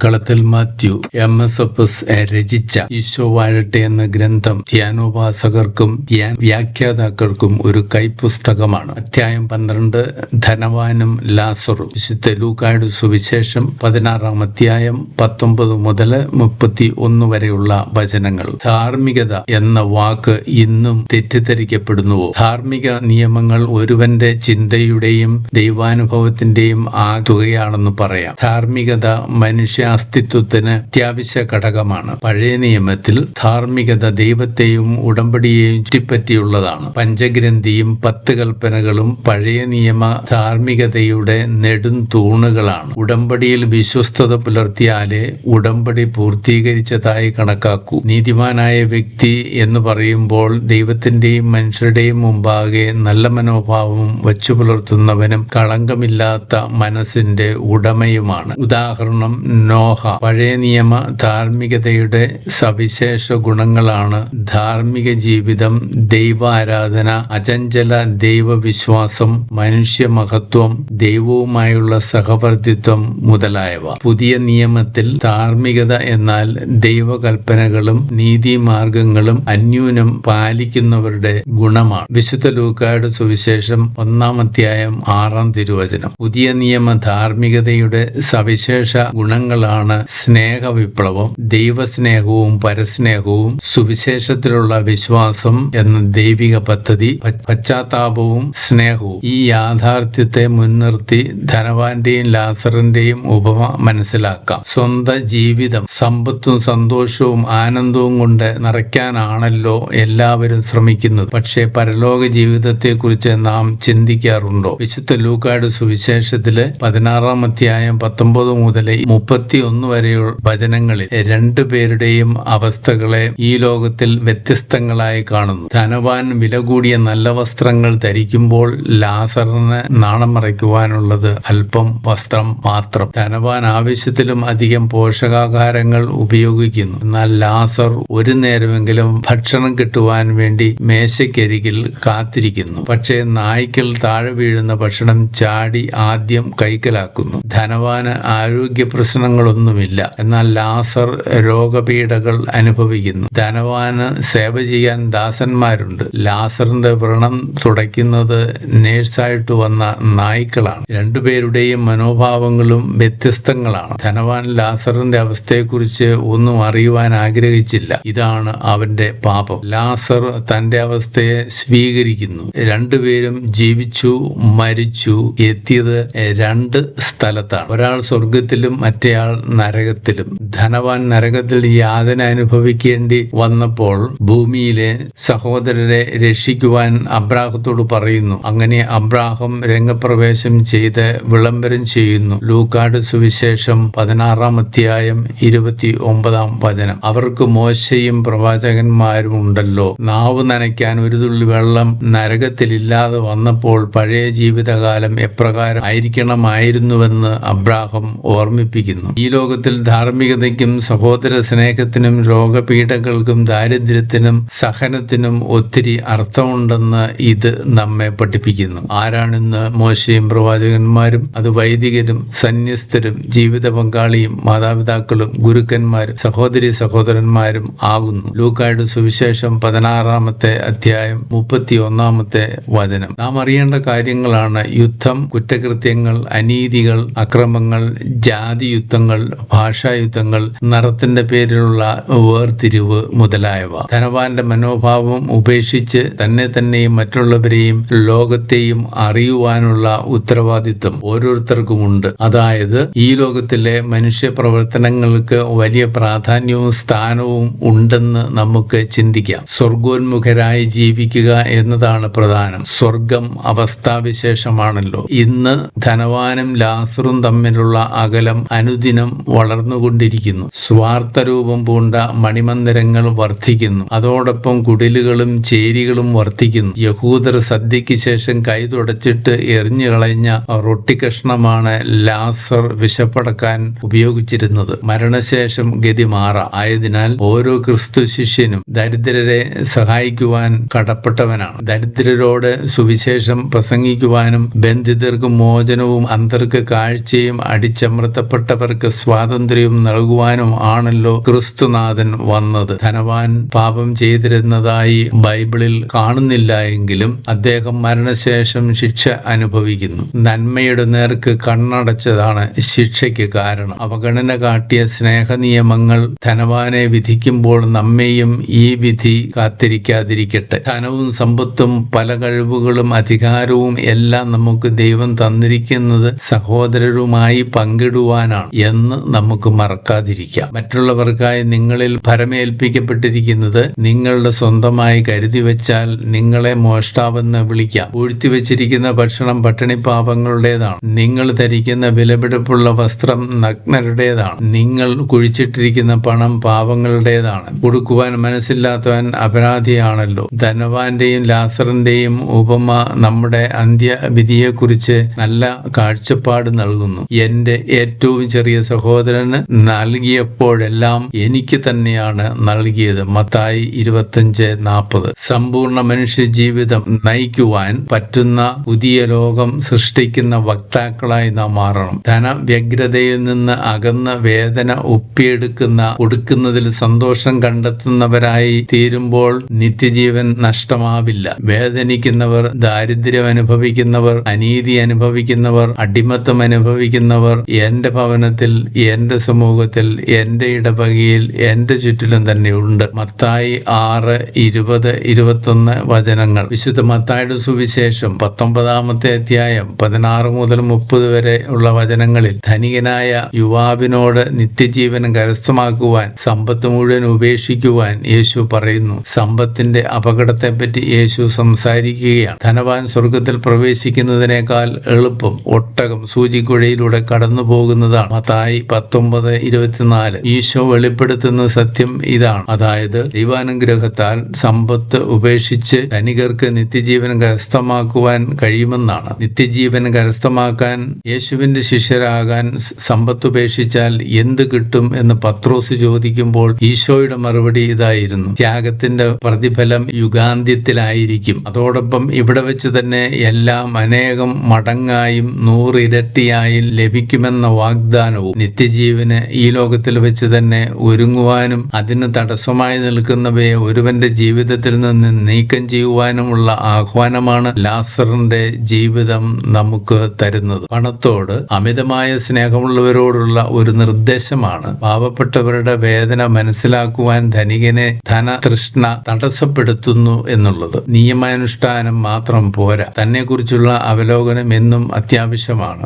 കളത്തിൽ മാത്യു MSFS രചിച്ച ഈശോ വാഴട്ടെ എന്ന ഗ്രന്ഥം ധ്യാനോപാസകർക്കും വ്യാഖ്യാതാക്കൾക്കും ഒരു കൈപ്പുസ്തകമാണ്. അധ്യായം 12 ധനവാനും ലാസറും. വിശുദ്ധ ലൂക്കായുടെ സുവിശേഷം 16-ാം അധ്യായം 19 മുതൽ 31 വരെയുള്ള വചനങ്ങൾ. ധാർമ്മികത എന്ന വാക്ക് ഇന്നും തെറ്റിദ്ധരിക്കപ്പെടുന്നുവോ? ധാർമ്മിക നിയമങ്ങൾ ഒരുവന്റെ ചിന്തയുടെയും ദൈവാനുഭവത്തിന്റെയും ആകെത്തുകയാണെന്ന് പറയാം. ധാർമ്മികത മനുഷ്യാസ്തിത്വത്തിന് അത്യാവശ്യ ഘടകമാണ്. പഴയ നിയമത്തിൽ ധാർമ്മികത ദൈവത്തെയും ഉടമ്പടിയെയും ചുറ്റിപ്പറ്റിയുള്ളതാണ്. പഞ്ചഗ്രന്ഥിയും 10 കൽപ്പനകളും പഴയ നിയമ ധാർമ്മികതയുടെ നെടും തൂണുകളാണ്. ഉടമ്പടിയിൽ വിശ്വസ്തത പുലർത്തിയാലേ ഉടമ്പടി പൂർത്തീകരിച്ചതായി കണക്കാക്കൂ. നീതിമാനായ വ്യക്തി എന്ന് പറയുമ്പോൾ ദൈവത്തിന്റെയും മനുഷ്യരുടെയും മുമ്പാകെ നല്ല മനോഭാവം വച്ചു പുലർത്തുന്നവനും കളങ്കമില്ലാത്ത മനസ്സിന്റെ ഉടമയുമാണ്. ഉദാഹരണം നോഹ. പഴയ നിയമ ധാർമ്മികതയുടെ സവിശേഷ ഗുണങ്ങളാണ് ധാർമ്മിക ജീവിതം, ദൈവാരാധന, അചഞ്ചല ദൈവവിശ്വാസം, മനുഷ്യ മഹത്വം, ദൈവവുമായുള്ള സഹവർത്തിത്വം മുതലായവ. പുതിയ നിയമത്തിൽ ധാർമ്മികത എന്നാൽ ദൈവകൽപ്പനകളും നീതിമാർഗങ്ങളും അന്യൂനം പാലിക്കുന്നവരുടെ ഗുണമാണ്. വിശുദ്ധ ലൂക്കായുടെ സുവിശേഷം 1-ാം അധ്യായം 6-ാം തിരുവചനം. പുതിയ നിയമ ധാർമ്മികതയുടെ സവിശേഷ ഗുണങ്ങളാണ് സ്നേഹവിപ്ലവം, ദൈവസ്നേഹവും പരസ്നേഹവും, സുവിശേഷത്തിലുള്ള വിശ്വാസം എന്ന ദൈവിക പദ്ധതി, പശ്ചാത്താപവും സ്നേഹവും. ഈ യാഥാർത്ഥ്യത്തെ മുൻനിർത്തി ധനവാന്റെയും ലാസറിന്റെയും ഉപമ മനസ്സിലാക്കാം. സ്വന്തം ജീവിതം സമ്പത്തും സന്തോഷവും ആനന്ദവും കൊണ്ട് നിറയ്ക്കാനാണല്ലോ എല്ലാവരും ശ്രമിക്കുന്നത്. പക്ഷേ പരലോക ജീവിതത്തെക്കുറിച്ച് നാം ചിന്തിക്കാറുണ്ടോ? വിശുദ്ധ ലൂക്കായുടെ സുവിശേഷത്തില് 16-ാം അധ്യായം 19 മുതൽ 31 വരെയുള്ള വചനങ്ങളിൽ രണ്ടുപേരുടെയും അവസ്ഥകളെ ഈ ലോകത്തിൽ വ്യത്യസ്തങ്ങളായി കാണുന്നു. ധനവാൻ വില കൂടിയ നല്ല വസ്ത്രങ്ങൾ ധരിക്കുമ്പോൾ ലാസറിന് നാണം മറയ്ക്കുവാനുള്ളത് അല്പം വസ്ത്രം മാത്രം. ധനവാൻ ആവശ്യത്തിലും അധികം പോഷകാഹാരങ്ങൾ ഉപയോഗിക്കുന്നു. എന്നാൽ ലാസർ ഒരു നേരമെങ്കിലും ഭക്ഷണം കിട്ടുവാൻ വേണ്ടി മേശയ്ക്കരികിൽ കാത്തിരിക്കുന്നു. പക്ഷേ നായ്ക്കൾ താഴെ വീഴുന്ന ഭക്ഷണം ചാടി ആദ്യം കൈക്കലാക്കുന്നു. ധനവാന് ആരോഗ്യ പ്രശ്നങ്ങളൊന്നുമില്ല, എന്നാൽ ലാസർ രോഗപീഠകൾ അനുഭവിക്കുന്നു. ധനവാന് സേവ ചെയ്യാൻ ദാസന്മാരുണ്ട്. ലാസറിന്റെ വ്രണം തുടയ്ക്കുന്നത് നേഴ്സായിട്ട് വന്ന നായ്ക്കളാണ്. രണ്ടുപേരുടെയും മനോഭാവങ്ങളും വ്യത്യസ്തങ്ങളാണ്. ധനവാൻ ലാസറിന്റെ അവസ്ഥയെക്കുറിച്ച് ഒന്നും അറിയുവാൻ ആഗ്രഹിച്ചില്ല. ഇതാണ് അവന്റെ പാപം. ലാസർ തന്റെ അവസ്ഥയെ സ്വീകരിക്കുന്നു. രണ്ടുപേരും ജീവിച്ചു മരിച്ചു എത്തിയത് 2 സ്ഥലത്താണ്. ഒരാൾ സ്വർഗത്തിലും മറ്റേയാൾ നരകത്തിലും. ധനവാൻ നരകത്തിൽ യാതന അനുഭവിക്കേണ്ടി വന്നപ്പോൾ ഭൂമിയിലെ സഹോദരരെ രക്ഷിക്കുവാൻ അബ്രാഹത്തോട് പറയുന്നു. അങ്ങനെ അബ്രാഹം രംഗപ്രവേശം ചെയ്ത് വിളംബരം ചെയ്യുന്നു. ലൂക്കായുടെ സുവിശേഷം 16-ാം അധ്യായം 29-ാം വചനം. അവർക്ക് മോശയും പ്രവാചകന്മാരും ഉണ്ടല്ലോ. നാവ് നനയ്ക്കാൻ ഒരു തുള്ളി വെള്ളം നരകത്തിലില്ലാതെ വന്നപ്പോൾ പഴയ ജീവിതകാലം എപ്രകാരം ആയിരിക്കണമായിരുന്നുവെന്ന് അബ്രാഹം ഓർമ്മിപ്പിക്കുന്നു. ഈ ലോകത്തിൽ ധാർമ്മികതയ്ക്കും സഹോദര സ്നേഹത്തിനും രോഗപീഠകൾക്കും ദാരിദ്ര്യത്തിനും സഹനത്തിനും ഒത്തിരി അർത്ഥമുണ്ടെന്ന് ഇത് നമ്മെ പഠിപ്പിക്കുന്നു. ആരാണിന്ന് മോശയും പ്രവാചകന്മാരും? അത് വൈദികരും സന്യസ്തരും ജീവിത പങ്കാളിയും മാതാപിതാക്കളും ഗുരുക്കന്മാരും സഹോദരന്മാരും ആകുന്നു. ലൂക്കായുടെ സുവിശേഷം 16-ാമത്തെ അധ്യായം 31-ാമത്തെ വചനം. നാം അറിയേണ്ട കാര്യങ്ങളാണ് യുദ്ധം, കുറ്റകൃത്യങ്ങൾ, അനീതികൾ, അക്രമങ്ങൾ, ജാതിയുദ്ധങ്ങൾ, ഭാഷായുദ്ധങ്ങൾ, നിറത്തിന്റെ പേരിലുള്ള വേർതിരിവ് മുതലായവ. ധനവാന്റെ മനോഭാവം ഉപേക്ഷിച്ച് തന്നെയും മറ്റുള്ളവരെയും ലോകത്തെയും അറിയുവാനുള്ള ഉത്തരവാദിത്വം ഓരോരുത്തർക്കുമുണ്ട്. അതായത് ഈ ലോകത്തിലെ മനുഷ്യ പ്രവർത്തനങ്ങൾക്ക് വലിയ പ്രാധാന്യവും സ്ഥാനവും ഉണ്ടെന്ന് നമുക്ക് ചിന്തിക്കാം. സ്വർഗോന്മുഖരായി ജീവിക്കുക എന്നതാണ് പ്രധാനം. സ്വർഗം അവസ്ഥാവിശേഷമാണല്ലോ. ഇന്ന് ധനവാനും ലാസറും തമ്മിലുള്ള അകലം അനുദിനം വളർന്നുകൊണ്ടിരിക്കുന്നു. സ്വാർത്ഥരൂപം പൂണ്ട മണിമന്ദിരങ്ങൾ വർദ്ധിക്കുന്നു. അതോടൊപ്പം കുടിലുകളും ചേരികളും വർദ്ധിക്കുന്നു. യഹൂദർ സദ്യയ്ക്ക് ശേഷം കൈ തുടച്ചിട്ട് എറിഞ്ഞു കളഞ്ഞ റൊട്ടി കഷ്ണമാണ് ലാസർ വിശപ്പടക്കാൻ ഉപയോഗിച്ചിരുന്നത്. മരണശേഷം ഗതി മാറാം. ആയതിനാൽ ഓരോ ക്രിസ്തു ശിഷ്യനും ദരിദ്രരെ സഹായിക്കുവാൻ കടപ്പെട്ടവനാണ്. ദരിദ്രരോട് സുവിശേഷം പ്രസംഗിക്കുവാനും ബന്ധിതർക്ക് മോചനവും അന്തർക്ക് കാഴ്ചയും അടിച്ചമർത്തപ്പെട്ടവർക്ക് സ്വാതന്ത്ര്യവും നൽകുവാനും ആണല്ലോ ക്രിസ്തുനാഥൻ വന്നത്. ധനവാൻ പാപം ചെയ്തിരുന്നതായി ബൈബിളിൽ കാണുന്നില്ല എങ്കിലും അദ്ദേഹം മരണശേഷം ശിക്ഷ അനുഭവിക്കുന്നു. നന്മയുടെ നേർക്ക് കണ്ണടച്ചതാണ് ശിക്ഷയ്ക്ക് കാരണം. അവഗണന കാട്ടിയ സ്നേഹനിയമങ്ങൾ ധനവാനെ വിധിക്കുമ്പോൾ നമ്മെയും ഈ വിധി കാത്തിരിക്കാതിരിക്കട്ടെ. ധനവും സമ്പത്തും പല കഴിവുകളും അധികാരവും എല്ലാം നമുക്ക് ദൈവം തന്നിരിക്കുന്നത് സഹോദരരുമായി പങ്കിടുവാനാണ് എന്ന് നമുക്ക് മറക്കാതിരിക്കാം. മറ്റുള്ളവർക്കായി നിങ്ങളിൽ ഭരമേൽപ്പിക്കപ്പെട്ടിരിക്കുന്നത് നിങ്ങളുടെ സ്വന്തമായി കരുതി വെച്ചാൽ നിങ്ങളെ മോഷ്ടാവെന്ന് വിളിക്കാം. ഊഴ്ത്തിവെച്ചിരിക്കുന്ന ഭക്ഷണം പട്ടിണിപ്പാവങ്ങളുടേതാണ്. നിങ്ങൾ ധരിക്കുന്ന വിലപിടിപ്പുള്ള വസ്ത്രം നഗ്നരുടേതാണ്. നിങ്ങൾ കുഴിച്ചിട്ടിരിക്കുന്ന പണം പാവങ്ങളുടേതാണ്. കൊടുക്കുവാൻ മനസ്സില്ലാത്തവൻ അപരാധിയാണല്ലോ. ധനവാന്റെയും ലാസറിന്റെയും ഉപമ നമ്മുടെ അന്ത്യവിധിയെക്കുറിച്ച് നല്ല കാഴ്ചപ്പാട് നൽകുന്നു. എന്റെ ഏറ്റവും ചെറിയ സഹോദരന് നൽകിയപ്പോഴെല്ലാം എനിക്ക് തന്നെയാണ് നൽകിയത്. മത്തായി 25:40. സമ്പൂർണ്ണ മനുഷ്യ ജീവിതം നയിക്കുവാൻ പറ്റുന്ന പുതിയ ലോകം സൃഷ്ടിക്കുന്ന വക്താക്കളായി നാം മാറണം. ധനവ്യഗ്രതയിൽ നിന്ന് അകന്ന് വേദന കൊടുക്കുന്നതിൽ സന്തോഷം കണ്ടെത്തുന്നവരായി തീരുമ്പോൾ നിത്യജീവൻ നഷ്ടമാവില്ല. വേദനിക്കുന്നവർ, ദാരിദ്ര്യം അനുഭവിക്കുന്നവർ, അനീതി അനുഭവിക്കുന്നവർ, അടിമത്തം അനുഭവിക്കുന്നവർ എന്റെ ഭവനത്തിൽ, എന്റെ സമൂഹത്തിൽ, എന്റെ ഇടവകയിൽ, എന്റെ ചുറ്റിലും തന്നെയുണ്ട്. മത്തായി 6:20-21 വചനങ്ങൾ. വിശുദ്ധ മത്തായിയുടെ സുവിശേഷം 19-ാമത്തെ അധ്യായം 16 മുതൽ 30 വരെ ഉള്ള വചനങ്ങളിൽ ധനികനായ യുവാവിനോട് നിത്യജീവൻ കരസ്ഥമാക്കുവാൻ സമ്പത്ത് മുഴുവൻ ഉപേക്ഷിക്കുവാൻ യേശു പറയുന്നു. സമ്പത്തിന്റെ അപകടത്തെപ്പറ്റി യേശു സംസാരിക്കുകയാണ്. ധനവാൻ സ്വർഗത്തിൽ പ്രവേശിക്കുന്നതിനേക്കാൾ എളുപ്പം ഒട്ടകം സൂചിക്കുഴയിലൂടെ കടന്നു പോകുന്നതാണ്. മത്തായി 19:24. ഈശോ വെളിപ്പെടുത്തുന്ന സത്യം ഇതാണ്. അതായത് ദൈവാനുഗ്രഹത്താൽ സമ്പത്ത് ഉപേക്ഷിച്ച് ധനികർക്ക് നിത്യജീവൻ കരസ്ഥമാക്കുവാൻ കഴിയുമെന്നാണ്. നിത്യജീവൻ കരസ്ഥമാക്കാൻ യേശുവിന്റെ ശിഷ്യരാകാൻ സമ്പത്ത് ഉപേക്ഷിച്ചാൽ എന്ത് കിട്ടും എന്ന് പത്രോസ് ചോദിക്കുമ്പോൾ ഈശോയുടെ മറുപടി ഇതായിരുന്നു: ത്യാഗത്തിന്റെ പ്രതിഫലം യുഗാന്ത്യത്തിലായിരിക്കും. അതോടൊപ്പം ഇവിടെ വെച്ച് തന്നെ എല്ലാം അനേകം മടങ്ങായും 100 ഇരട്ടിയായും ലഭിക്കുമെന്ന വാഗ്ദാനവും. നിത്യജീവന് ഈ ലോകത്തിൽ വെച്ച് തന്നെ ഒരുങ്ങുവാനും അതിന് തടസ്സമായി നിൽക്കുന്നവയെ ഒരുവന്റെ ജീവിതത്തിൽ നിന്ന് നീക്കം ചെയ്യുവാനുമുള്ള ആഹ്വാനമാണ് ലാസറിന്റെ ജീവിതം നമുക്ക് തരുന്നത്. പണത്തോട് അമിതമായ സ്നേഹമുള്ളവരോടുള്ള ഒരു നിർദ്ദേശമാണ്. പാവപ്പെട്ടവരുടെ വേദന മനസ്സിലാക്കുവാൻ ധനികനെ ധനതൃഷ്ണ തടസ്സപ്പെടുത്തുന്നു എന്നുള്ളത്. നിയമാനുഷ്ഠാനം മാത്രം പോരാ, തന്നെക്കുറിച്ചുള്ള അവലോകനം എന്നും അത്യാവശ്യമാണ്.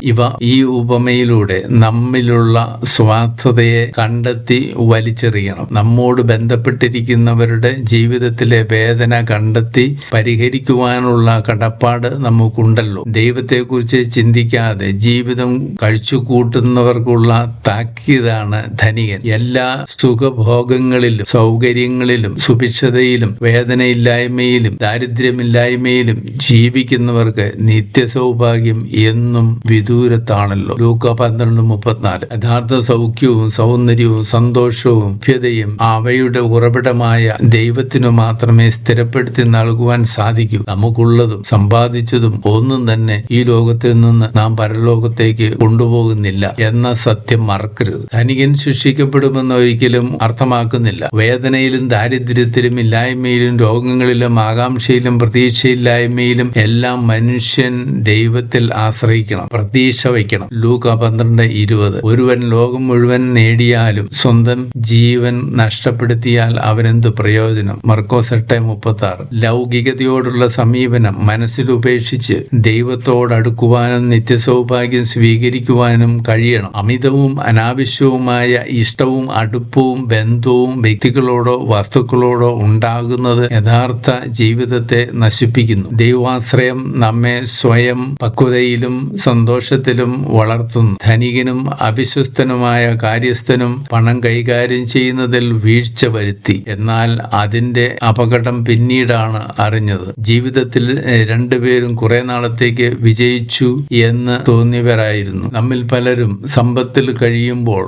ഈ ഉപമയിലൂടെ നമ്മിലുള്ള സ്വാർത്ഥതയെ കണ്ടെത്തി വലിച്ചെറിയണം. നമ്മോട് ബന്ധപ്പെട്ടിരിക്കുന്നവരുടെ ജീവിതത്തിലെ വേദന കണ്ടെത്തി പരിഹരിക്കുവാനുള്ള കടപ്പാട് നമുക്കുണ്ടല്ലോ. ദൈവത്തെക്കുറിച്ച് ചിന്തിക്കാതെ ജീവിതം കഴിച്ചുകൂട്ടുന്നവർക്കുള്ള താക്കീതാണ് ധനികൻ. എല്ലാ സുഖഭോഗങ്ങളിലും സൗകര്യങ്ങളിലും സുഭിക്ഷതയിലും വേദനയില്ലായ്മയിലും ദാരിദ്ര്യമില്ലായ്മയിലും ജീവിക്കുന്നവർക്ക് നിത്യസൗഭാഗ്യം എന്നും വിദൂരത്താണല്ലോ. ലൂക്ക 12:34. യഥാർത്ഥ സൗഖ്യവും സൗന്ദര്യവും സന്തോഷവും ഭ്യതയും അവയുടെ ഉറവിടമായ ദൈവത്തിനു മാത്രമേ സ്ഥിരപ്പെടുത്തി നൽകുവാൻ സാധിക്കൂ. നമുക്കുള്ളതും സമ്പാദിച്ചതും ഒന്നും തന്നെ ഈ ലോകത്തിൽ നിന്ന് നാം പരലോകത്തേക്ക് കൊണ്ടുപോകുന്നില്ല എന്ന സത്യം മറക്കരുത്. ധനികൻ ശിക്ഷിക്കപ്പെടുമെന്ന് ഒരിക്കലും അർത്ഥമാക്കുന്നില്ല. വേദനയിലും ദാരിദ്ര്യത്തിലും ഇല്ലായ്മയിലും രോഗങ്ങളിലും ആകാംക്ഷയിലും പ്രതീക്ഷയില്ലായ്മയിലും എല്ലാം മനുഷ്യൻ ദൈവത്തിൽ ആശ്രയിക്കണം, പ്രതീക്ഷ വയ്ക്കണം. ലൂക്ക 12:20. ഒരുവൻ ലോകം മുഴുവൻ നേടിയാലും സ്വന്തം ജീവൻ നഷ്ടപ്പെടുത്തിയാൽ അവനെന്ത് പ്രയോജനം? മർക്കോസ് 8:36. ലൗകികതയോടുള്ള സമീപനം മനസ്സിലുപേക്ഷിച്ച് ദൈവത്തോടടുക്കുവാനും നിത്യസൗഭാഗ്യം സ്വീകരിക്കുവാനും കഴിയണം. അമിതവും അനാവശ്യവുമായ ഇഷ്ടവും അടുപ്പവും ബന്ധവും വ്യക്തികളോടോ വസ്തുക്കളോടോ ഉണ്ടാകുന്നത് യഥാർത്ഥ ജീവിതത്തെ നശിപ്പിക്കുന്നു. ദൈവാശ്രയം നമ്മെ സ്വയം പക്വതയിലും സന്തോഷത്തിലും വളർത്തുന്നു. ധനികനും അവിശ്വസ്തനുമായ കാര്യസ്ഥനും പണം കൈകാര്യം ചെയ്യുന്നതിൽ വീഴ്ച വരുത്തി. എന്നാൽ അതിന്റെ അപകടം പിന്നീടാണ് അറിഞ്ഞത്. ജീവിതത്തിൽ രണ്ടുപേരും കുറെ നാളത്തേക്ക് വിജയിച്ചു എന്ന് തോന്നിയവരായിരുന്നു. നമ്മിൽ പലരും സമ്പത്തിൽ കഴിയുമ്പോൾ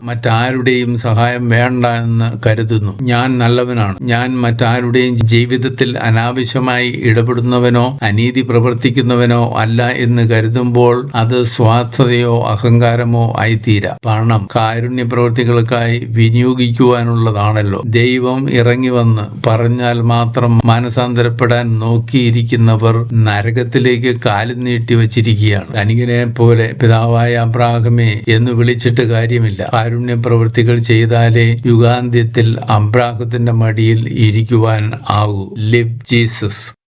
മറ്റാരുടെയും സഹായം വേണ്ട എന്ന് കരുതുന്നു. ഞാൻ നല്ലവനാണ്, ഞാൻ മറ്റാരുടെയും ജീവിതത്തിൽ അനാവശ്യമായി ഇടപെടുന്നവനോ അനീതി പ്രവർത്തിക്കുന്നവനോ അല്ല എന്ന് കരുതുമ്പോൾ അത് സ്വാർത്ഥതയോ അഹങ്കാരമോ നഷ്ടമോ ആയിത്തീരാം. പണം കാരുണ്യ പ്രവൃത്തികൾക്കായി വിനിയോഗിക്കുവാനുള്ളതാണല്ലോ. ദൈവം ഇറങ്ങി വന്ന് പറഞ്ഞാൽ മാത്രം മാനസാന്തരപ്പെടാൻ നോക്കിയിരിക്കുന്നവർ നരകത്തിലേക്ക് കാലും നീട്ടി വച്ചിരിക്കുകയാണ്. ധനികനെ പോലെ പിതാവായ അബ്രാഹമേ എന്ന് വിളിച്ചിട്ട് കാര്യമില്ല. കാരുണ്യ പ്രവൃത്തികൾ ചെയ്താലേ യുഗാന്ത്യത്തിൽ അബ്രാഹത്തിന്റെ മടിയിൽ ഇരിക്കുവാൻ ആകൂ. Live Jesus.